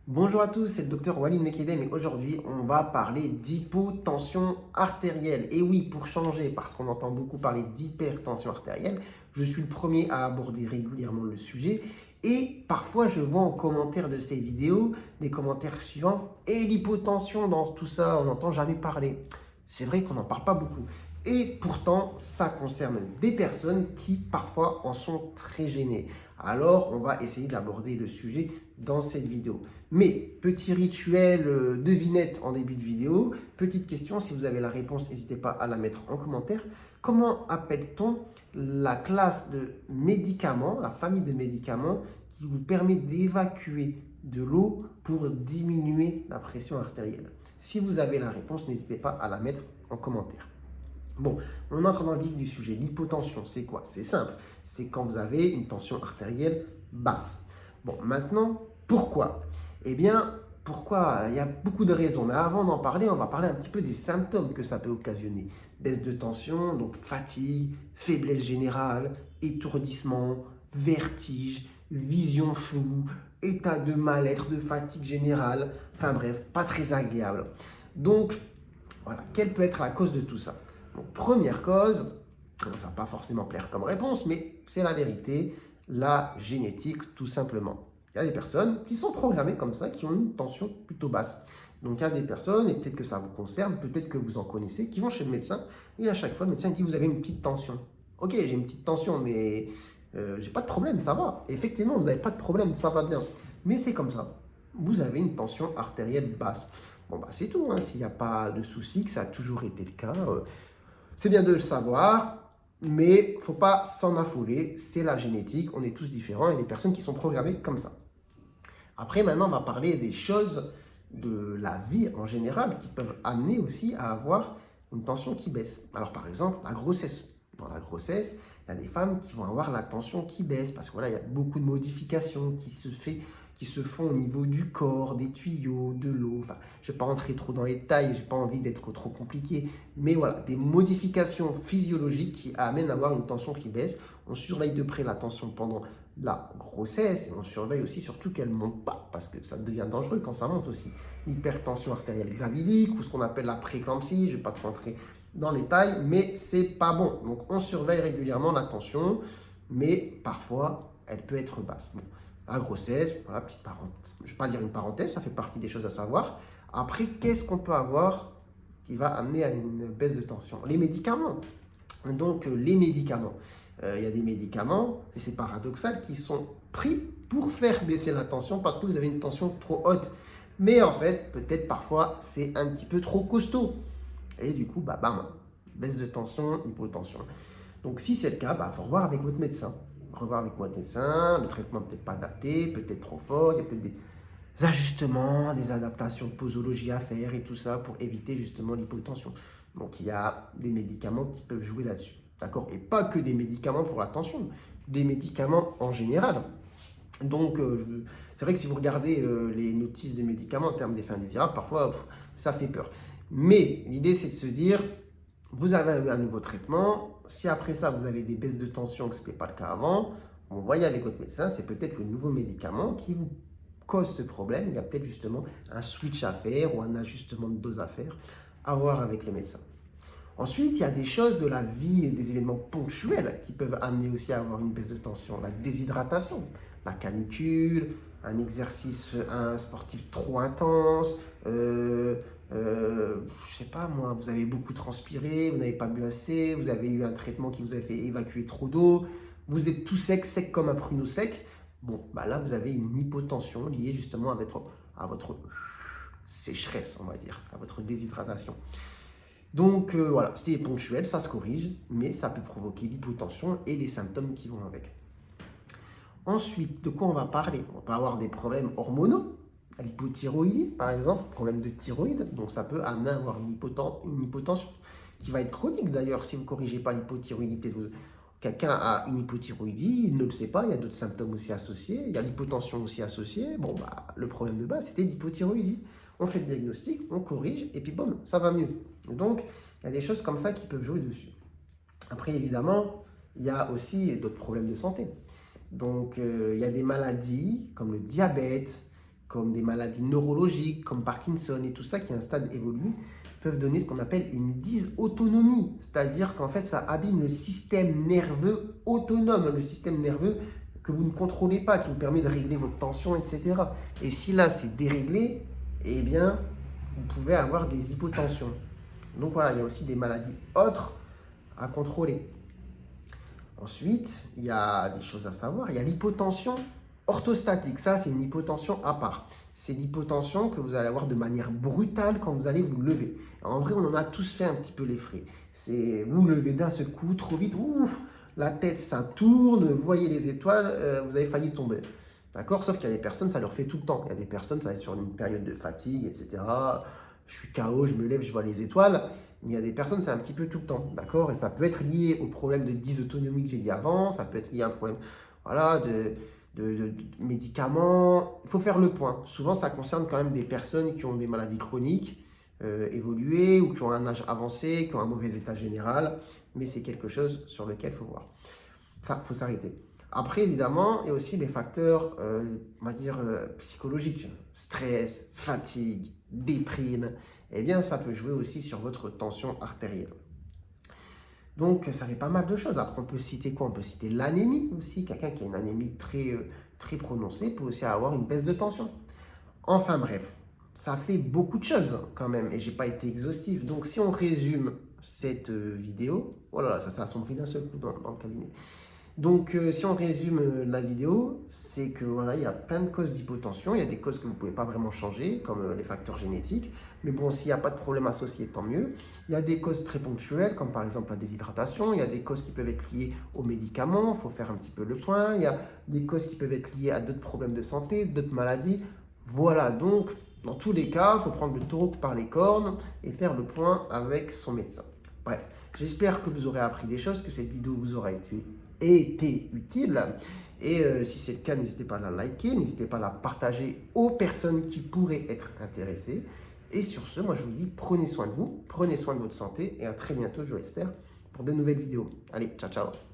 Bonjour à tous, c'est le docteur Walid Mekedem et aujourd'hui on va parler d'hypotension artérielle. Et oui, pour changer, parce qu'on entend beaucoup parler d'hypertension artérielle, je suis le premier à aborder régulièrement le sujet et parfois je vois en commentaire de ces vidéos les commentaires suivants et l'hypotension dans tout ça, on n'entend jamais parler. C'est vrai qu'on n'en parle pas beaucoup. Et pourtant, ça concerne des personnes qui parfois en sont très gênées. Alors, on va essayer d'aborder le sujet dans cette vidéo. Mais, petit rituel devinette en début de vidéo, petite question, si vous avez la réponse, n'hésitez pas à la mettre en commentaire. Comment appelle-t-on la classe de médicaments, la famille de médicaments qui vous permet d'évacuer de l'eau pour diminuer la pression artérielle? Si vous avez la réponse, n'hésitez pas à la mettre en commentaire. Bon, on entre dans le vif du sujet. L'hypotension, c'est quoi? C'est simple. C'est quand vous avez une tension artérielle basse. Bon, maintenant, pourquoi? Eh bien, pourquoi? Il y a beaucoup de raisons. Mais avant d'en parler, on va parler un petit peu des symptômes que ça peut occasionner. Baisse de tension, donc fatigue, faiblesse générale, étourdissement, vertige, vision floue, état de mal-être, de fatigue générale. Enfin bref, pas très agréable. Donc, voilà, quelle peut être la cause de tout ça? Donc, première cause, ça ne va pas forcément plaire comme réponse, mais c'est la vérité, la génétique tout simplement. Il y a des personnes qui sont programmées comme ça, qui ont une tension plutôt basse. Donc il y a des personnes, et peut-être que ça vous concerne, peut-être que vous en connaissez, qui vont chez le médecin, et à chaque fois le médecin dit vous avez une petite tension. Ok, j'ai une petite tension, mais j'ai pas de problème, ça va. Et effectivement, vous n'avez pas de problème, ça va bien. Mais c'est comme ça. Vous avez une tension artérielle basse. Bon, bah, c'est tout, hein. S'il n'y a pas de souci, que ça a toujours été le cas, c'est bien de le savoir, mais il ne faut pas s'en affoler. C'est la génétique, on est tous différents. Il y a des personnes qui sont programmées comme ça. Après, maintenant, on va parler des choses de la vie en général qui peuvent amener aussi à avoir une tension qui baisse. Alors, par exemple, la grossesse. Dans la grossesse, il y a des femmes qui vont avoir la tension qui baisse parce que voilà, il y a beaucoup de modifications qui se font au niveau du corps, des tuyaux, de l'eau. Enfin, je ne vais pas rentrer trop dans les détails, je n'ai pas envie d'être trop compliqué. Mais voilà, des modifications physiologiques qui amènent à avoir une tension qui baisse. On surveille de près la tension pendant la grossesse et on surveille aussi surtout qu'elle ne monte pas parce que ça devient dangereux quand ça monte aussi. L'hypertension artérielle gravidique ou ce qu'on appelle la préclampsie, je ne vais pas trop rentrer dans les détails, mais c'est pas bon. Donc on surveille régulièrement la tension, mais parfois elle peut être basse. Bon, la grossesse, voilà, petite parenthèse, je ne vais pas dire une parenthèse, ça fait partie des choses à savoir. Après, qu'est-ce qu'on peut avoir qui va amener à une baisse de tension? Les médicaments. Donc les médicaments. Il y a des médicaments, et c'est paradoxal, qui sont pris pour faire baisser la tension parce que vous avez une tension trop haute. Mais en fait, peut-être parfois, c'est un petit peu trop costaud. Et du coup, bah, bam, baisse de tension, hypotension. Donc si c'est le cas, bah, faut revoir avec votre médecin. Revoir avec votre médecin, le traitement n'est peut-être pas adapté, peut-être trop fort, il y a peut-être des ajustements, des adaptations de posologie à faire et tout ça pour éviter justement l'hypotension. Donc il y a des médicaments qui peuvent jouer là-dessus. D'accord? Et pas que des médicaments pour la tension, des médicaments en général. Donc c'est vrai que si vous regardez les notices de médicaments en termes d'effets indésirables, parfois ça fait peur. Mais l'idée c'est de se dire, vous avez un nouveau traitement, si après ça vous avez des baisses de tension que ce n'était pas le cas avant, bon, voyez avec votre médecin, c'est peut-être le nouveau médicament qui vous cause ce problème. Il y a peut-être justement un switch à faire ou un ajustement de dose à voir avec le médecin. Ensuite, il y a des choses de la vie et des événements ponctuels qui peuvent amener aussi à avoir une baisse de tension. La déshydratation, la canicule, un exercice un sportif trop intense, je sais pas moi, vous avez beaucoup transpiré, vous n'avez pas bu assez, vous avez eu un traitement qui vous a fait évacuer trop d'eau, vous êtes tout sec, sec comme un pruneau sec. Bon, bah là, vous avez une hypotension liée justement à votre sécheresse, on va dire, à votre déshydratation. Donc voilà, c'est ponctuel, ça se corrige, mais ça peut provoquer l'hypotension et les symptômes qui vont avec. Ensuite, de quoi on va parler? On va avoir des problèmes hormonaux, l'hypothyroïdie par exemple, problème de thyroïde, donc ça peut amener à avoir une hypotension qui va être chronique d'ailleurs si vous ne corrigez pas l'hypothyroïdie. Quelqu'un a une hypothyroïdie, il ne le sait pas, il y a d'autres symptômes aussi associés, il y a l'hypotension aussi associée. Bon, bah, le problème de base, c'était l'hypothyroïdie. On fait le diagnostic, on corrige, et puis bon, ça va mieux. Donc, il y a des choses comme ça qui peuvent jouer dessus. Après, évidemment, il y a aussi d'autres problèmes de santé. Donc, il y a des maladies comme le diabète comme des maladies neurologiques, comme Parkinson et tout ça, qui est un stade évolué, peuvent donner ce qu'on appelle une dysautonomie. C'est-à-dire qu'en fait, ça abîme le système nerveux autonome, le système nerveux que vous ne contrôlez pas, qui vous permet de régler votre tension, etc. Et si là, c'est déréglé, eh bien, vous pouvez avoir des hypotensions. Donc voilà, il y a aussi des maladies autres à contrôler. Ensuite, il y a des choses à savoir. Il y a l'hypotension orthostatique. Ça, c'est une hypotension à part. C'est l'hypotension que vous allez avoir de manière brutale quand vous allez vous lever. En vrai, on en a tous fait un petit peu les frais. C'est vous levez d'un seul coup, trop vite, ouf, la tête, ça tourne, vous voyez les étoiles, vous avez failli tomber. D'accord? Sauf qu'il y a des personnes, ça leur fait tout le temps. Il y a des personnes, ça va être sur une période de fatigue, etc. Je suis KO, je me lève, je vois les étoiles. Mais il y a des personnes, c'est un petit peu tout le temps. D'accord? Et ça peut être lié au problème de dysautonomie que j'ai dit avant. Ça peut être lié à un problème voilà, de médicaments. Il faut faire le point. Souvent, ça concerne quand même des personnes qui ont des maladies chroniques évoluées ou qui ont un âge avancé, qui ont un mauvais état général. Mais c'est quelque chose sur lequel il faut voir. Enfin, il faut s'arrêter. Après, évidemment, il y a aussi les facteurs, on va dire, psychologiques. Stress, fatigue, déprime. Eh bien, ça peut jouer aussi sur votre tension artérielle. Donc, ça fait pas mal de choses. Après, on peut citer quoi? On peut citer l'anémie aussi. Quelqu'un qui a une anémie très prononcée peut aussi avoir une baisse de tension. Enfin bref, ça fait beaucoup de choses quand même et j'ai pas été exhaustif. Donc, si on résume cette vidéo, voilà, ça s'est assombri d'un seul coup dans le cabinet. Donc, si on résume la vidéo, c'est que voilà, il y a plein de causes d'hypotension. Il y a des causes que vous ne pouvez pas vraiment changer, comme les facteurs génétiques. Mais bon, s'il n'y a pas de problème associé, tant mieux. Il y a des causes très ponctuelles, comme par exemple la déshydratation. Il y a des causes qui peuvent être liées aux médicaments. Il faut faire un petit peu le point. Il y a des causes qui peuvent être liées à d'autres problèmes de santé, d'autres maladies. Voilà, donc, dans tous les cas, il faut prendre le taureau par les cornes et faire le point avec son médecin. Bref, j'espère que vous aurez appris des choses, que cette vidéo vous aura été utile. Et si c'est le cas, n'hésitez pas à la liker, n'hésitez pas à la partager aux personnes qui pourraient être intéressées. Et sur ce, moi je vous dis, prenez soin de vous, prenez soin de votre santé et à très bientôt, je l'espère, pour de nouvelles vidéos. Allez, ciao, ciao!